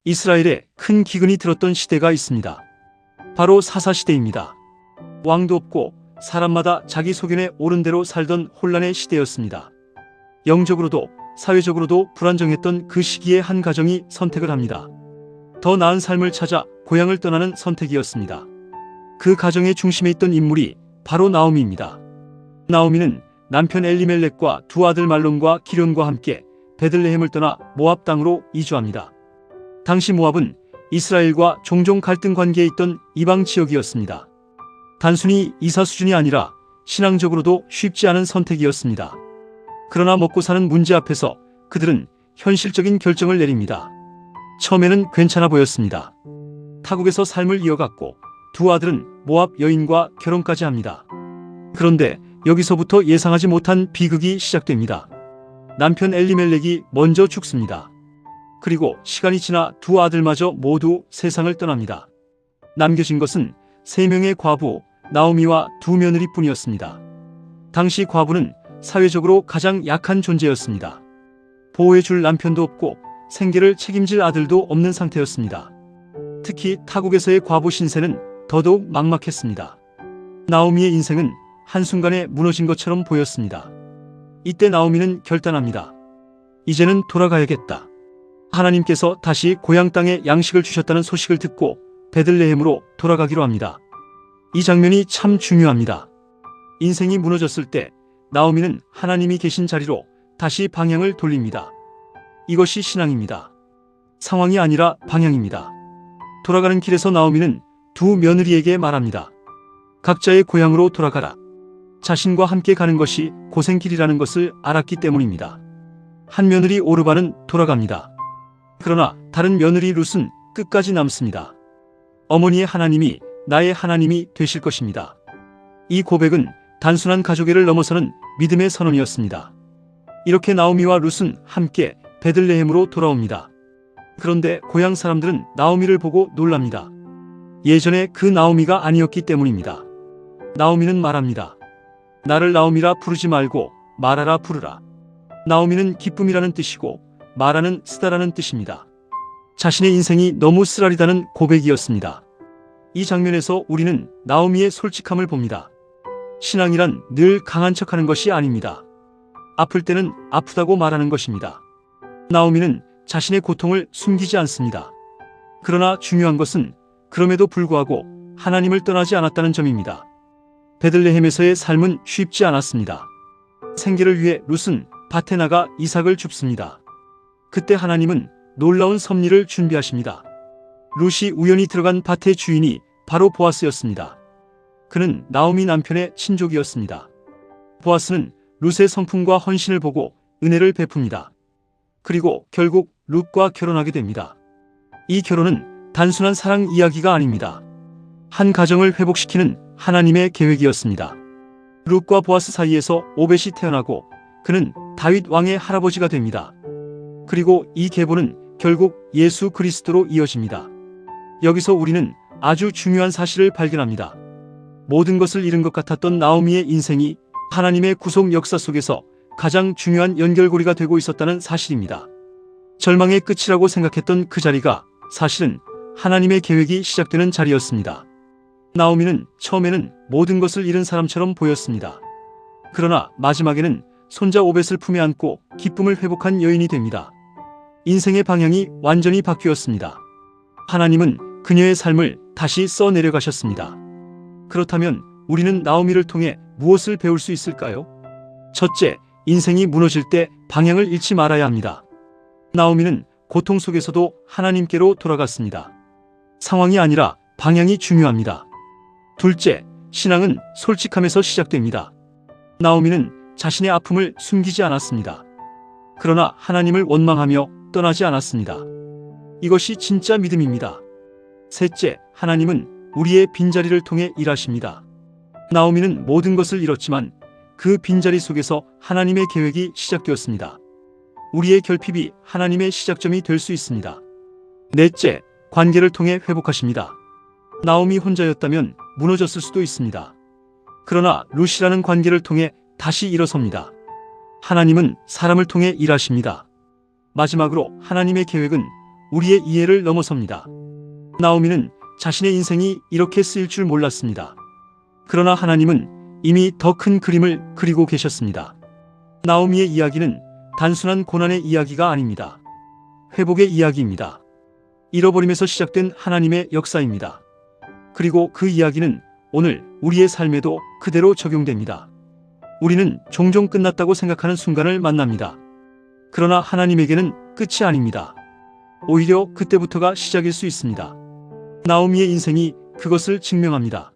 이스라엘에 큰 기근이 들었던 시대가 있습니다. 바로 사사시대입니다. 왕도 없고 사람마다 자기 소견에 옳은 대로 살던 혼란의 시대였습니다. 영적으로도 사회적으로도 불안정했던 그 시기에 한 가정이 선택을 합니다. 더 나은 삶을 찾아 고향을 떠나는 선택이었습니다. 그 가정의 중심에 있던 인물이 바로 나오미입니다. 나오미는 남편 엘리멜렉과 두 아들 말론과 기럨과 함께 베들레헴을 떠나 모압 땅으로 이주합니다. 당시 모압은 이스라엘과 종종 갈등 관계에 있던 이방 지역이었습니다. 단순히 이사 수준이 아니라 신앙적으로도 쉽지 않은 선택이었습니다. 그러나 먹고 사는 문제 앞에서 그들은 현실적인 결정을 내립니다. 처음에는 괜찮아 보였습니다. 타국에서 삶을 이어갔고 두 아들은 모압 여인과 결혼까지 합니다. 그런데 여기서부터 예상하지 못한 비극이 시작됩니다. 남편 엘리멜렉이 먼저 죽습니다. 그리고 시간이 지나 두 아들마저 모두 세상을 떠납니다. 남겨진 것은 3명의 과부 나오미와 두 며느리뿐이었습니다. 당시 과부는 사회적으로 가장 약한 존재였습니다. 보호해줄 남편도 없고 생계를 책임질 아들도 없는 상태였습니다. 특히 타국에서의 과부 신세는 더더욱 막막했습니다. 나오미의 인생은 한순간에 무너진 것처럼 보였습니다. 이때 나오미는 결단합니다. 이제는 돌아가야겠다. 하나님께서 다시 고향 땅에 양식을 주셨다는 소식을 듣고 베들레헴으로 돌아가기로 합니다. 이 장면이 참 중요합니다. 인생이 무너졌을 때 나오미는 하나님이 계신 자리로 다시 방향을 돌립니다. 이것이 신앙입니다. 상황이 아니라 방향입니다. 돌아가는 길에서 나오미는 두 며느리에게 말합니다. 각자의 고향으로 돌아가라. 자신과 함께 가는 것이 고생길이라는 것을 알았기 때문입니다. 한 며느리 오르바는 돌아갑니다. 그러나 다른 며느리 룻은 끝까지 남습니다. 어머니의 하나님이 나의 하나님이 되실 것입니다. 이 고백은 단순한 가족애를 넘어서는 믿음의 선언이었습니다. 이렇게 나오미와 룻은 함께 베들레헴으로 돌아옵니다. 그런데 고향 사람들은 나오미를 보고 놀랍니다. 예전에 그 나오미가 아니었기 때문입니다. 나오미는 말합니다. 나를 나오미라 부르지 말고 마라라 부르라. 나오미는 기쁨이라는 뜻이고 마라는 쓰다라는 뜻입니다. 자신의 인생이 너무 쓰라리다는 고백이었습니다. 이 장면에서 우리는 나오미의 솔직함을 봅니다. 신앙이란 늘 강한 척하는 것이 아닙니다. 아플 때는 아프다고 말하는 것입니다. 나오미는 자신의 고통을 숨기지 않습니다. 그러나 중요한 것은 그럼에도 불구하고 하나님을 떠나지 않았다는 점입니다. 베들레헴에서의 삶은 쉽지 않았습니다. 생계를 위해 룻은 밭에 나가 이삭을 줍습니다. 그때 하나님은 놀라운 섭리를 준비하십니다. 룻이 우연히 들어간 밭의 주인이 바로 보아스였습니다. 그는 나오미 남편의 친족이었습니다. 보아스는 룻의 성품과 헌신을 보고 은혜를 베풉니다. 그리고 결국 룻과 결혼하게 됩니다. 이 결혼은 단순한 사랑 이야기가 아닙니다. 한 가정을 회복시키는 하나님의 계획이었습니다. 룻과 보아스 사이에서 오벳이 태어나고 그는 다윗 왕의 할아버지가 됩니다. 그리고 이 계보는 결국 예수 그리스도로 이어집니다. 여기서 우리는 아주 중요한 사실을 발견합니다. 모든 것을 잃은 것 같았던 나오미의 인생이 하나님의 구속 역사 속에서 가장 중요한 연결고리가 되고 있었다는 사실입니다. 절망의 끝이라고 생각했던 그 자리가 사실은 하나님의 계획이 시작되는 자리였습니다. 나오미는 처음에는 모든 것을 잃은 사람처럼 보였습니다. 그러나 마지막에는 손자 오벳을 품에 안고 기쁨을 회복한 여인이 됩니다. 인생의 방향이 완전히 바뀌었습니다. 하나님은 그녀의 삶을 다시 써내려가셨습니다. 그렇다면 우리는 나오미를 통해 무엇을 배울 수 있을까요? 첫째, 인생이 무너질 때 방향을 잃지 말아야 합니다. 나오미는 고통 속에서도 하나님께로 돌아갔습니다. 상황이 아니라 방향이 중요합니다. 둘째, 신앙은 솔직함에서 시작됩니다. 나오미는 자신의 아픔을 숨기지 않았습니다. 그러나 하나님을 원망하며 떠나지 않았습니다. 이것이 진짜 믿음입니다. 셋째, 하나님은 우리의 빈자리를 통해 일하십니다. 나오미는 모든 것을 잃었지만 그 빈자리 속에서 하나님의 계획이 시작되었습니다. 우리의 결핍이 하나님의 시작점이 될 수 있습니다. 넷째, 관계를 통해 회복하십니다. 나오미 혼자였다면 무너졌을 수도 있습니다. 그러나 룻이라는 관계를 통해 다시 일어섭니다. 하나님은 사람을 통해 일하십니다. 마지막으로 하나님의 계획은 우리의 이해를 넘어섭니다. 나오미는 자신의 인생이 이렇게 쓰일 줄 몰랐습니다. 그러나 하나님은 이미 더 큰 그림을 그리고 계셨습니다. 나오미의 이야기는 단순한 고난의 이야기가 아닙니다. 회복의 이야기입니다. 잃어버림에서 시작된 하나님의 역사입니다. 그리고 그 이야기는 오늘 우리의 삶에도 그대로 적용됩니다. 우리는 종종 끝났다고 생각하는 순간을 만납니다. 그러나 하나님에게는 끝이 아닙니다. 오히려 그때부터가 시작일 수 있습니다. 나오미의 인생이 그것을 증명합니다.